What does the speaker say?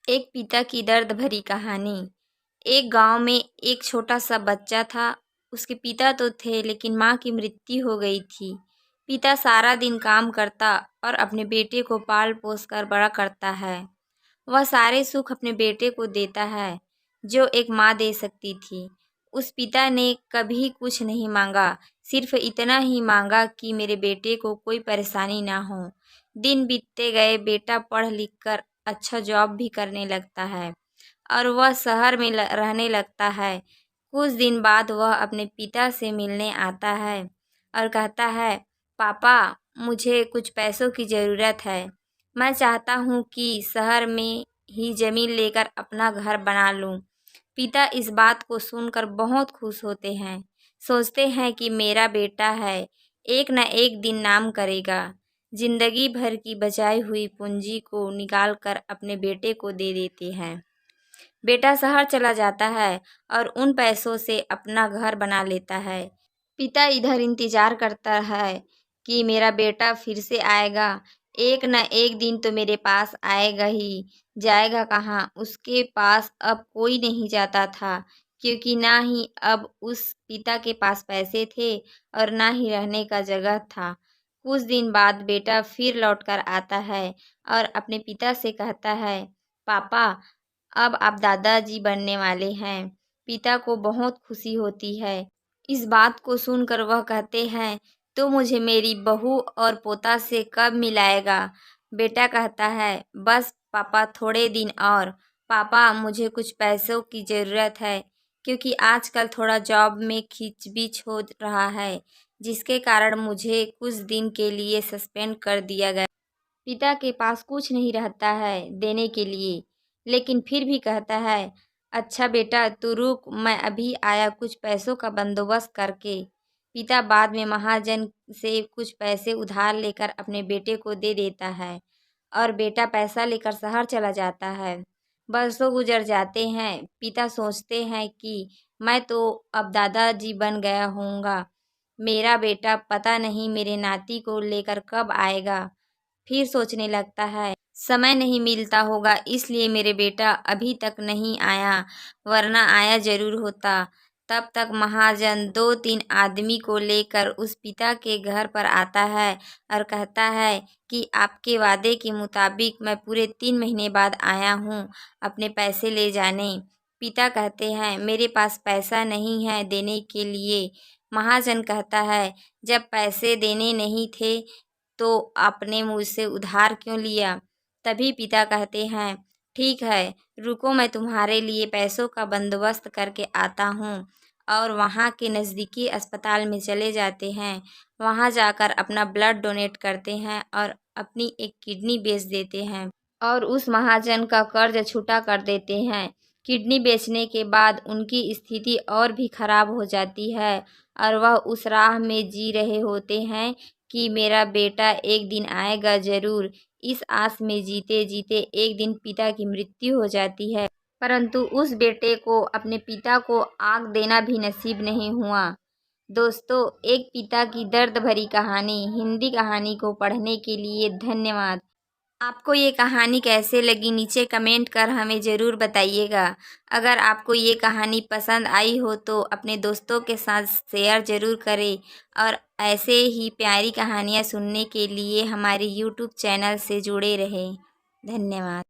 एक पिता की दर्द भरी कहानी। एक गांव में एक छोटा सा बच्चा था। उसके पिता तो थे लेकिन माँ की मृत्यु हो गई थी। पिता सारा दिन काम करता और अपने बेटे को पाल पोस कर बड़ा करता है। वह सारे सुख अपने बेटे को देता है जो एक माँ दे सकती थी। उस पिता ने कभी कुछ नहीं मांगा, सिर्फ इतना ही मांगा कि मेरे बेटे को कोई परेशानी ना हो। दिन बीतते गए, बेटा पढ़ लिख कर अच्छा जॉब भी करने लगता है और वह शहर में रहने लगता है। कुछ दिन बाद वह अपने पिता से मिलने आता है और कहता है, पापा, मुझे कुछ पैसों की ज़रूरत है। मैं चाहता हूँ कि शहर में ही ज़मीन लेकर अपना घर बना लूँ। पिता इस बात को सुनकर बहुत खुश होते हैं। सोचते हैं कि मेरा बेटा है, एक न एक दिन नाम करेगा। जिंदगी भर की बचाई हुई पूंजी को निकाल कर अपने बेटे को दे देते हैं। बेटा शहर चला जाता है और उन पैसों से अपना घर बना लेता है। पिता इधर इंतजार करता है कि मेरा बेटा फिर से आएगा, एक न एक दिन तो मेरे पास आएगा ही। जाएगा कहाँ? उसके पास अब कोई नहीं जाता था, क्योंकि ना ही अब उस पिता के पास पैसे थे और ना ही रहने का जगह था। कुछ दिन बाद बेटा फिर लौट कर आता है और अपने पिता से कहता है, पापा, अब आप दादाजी बनने वाले हैं। पिता को बहुत खुशी होती है। इस बात को सुनकर वह कहते हैं, तो मुझे मेरी बहू और पोता से कब मिलाएगा? बेटा कहता है, बस पापा, थोड़े दिन और। पापा, मुझे कुछ पैसों की ज़रूरत है, क्योंकि आजकल थोड़ा जॉब में खींचबीच हो रहा है, जिसके कारण मुझे कुछ दिन के लिए सस्पेंड कर दिया गया। पिता के पास कुछ नहीं रहता है देने के लिए, लेकिन फिर भी कहता है, अच्छा बेटा, तू रुक, मैं अभी आया कुछ पैसों का बंदोबस्त करके। पिता बाद में महाजन से कुछ पैसे उधार लेकर अपने बेटे को दे देता है और बेटा पैसा लेकर शहर चला जाता है। बरसों गुजर जाते हैं। पिता सोचते हैं कि मैं तो अब दादाजी बन गया हूँगा। मेरा बेटा पता नहीं मेरे नाती को लेकर कब आएगा। फिर सोचने लगता है, समय नहीं मिलता होगा इसलिए मेरे बेटा अभी तक नहीं आया, वरना आया जरूर होता। तब तक महाजन 2-3 आदमी को लेकर उस पिता के घर पर आता है और कहता है कि आपके वादे के मुताबिक मैं पूरे 3 महीने बाद आया हूँ अपने पैसे ले जाने। पिता कहते हैं, मेरे पास पैसा नहीं है देने के लिए। महाजन कहता है, जब पैसे देने नहीं थे तो आपने मुझसे उधार क्यों लिया? तभी पिता कहते हैं, ठीक है, रुको, मैं तुम्हारे लिए पैसों का बंदोबस्त करके आता हूँ। और वहाँ के नज़दीकी अस्पताल में चले जाते हैं। वहाँ जाकर अपना ब्लड डोनेट करते हैं और अपनी एक किडनी बेच देते हैं और उस महाजन का कर्ज छुटा कर देते हैं। किडनी बेचने के बाद उनकी स्थिति और भी खराब हो जाती है और वह उस राह में जी रहे होते हैं कि मेरा बेटा एक दिन आएगा ज़रूर। इस आस में जीते जीते एक दिन पिता की मृत्यु हो जाती है, परंतु उस बेटे को अपने पिता को आग देना भी नसीब नहीं हुआ। दोस्तों, एक पिता की दर्द भरी कहानी हिंदी कहानी को पढ़ने के लिए धन्यवाद। आपको ये कहानी कैसे लगी नीचे कमेंट कर हमें ज़रूर बताइएगा। अगर आपको ये कहानी पसंद आई हो तो अपने दोस्तों के साथ शेयर ज़रूर करें और ऐसे ही प्यारी कहानियाँ सुनने के लिए हमारे यूट्यूब चैनल से जुड़े रहें। धन्यवाद।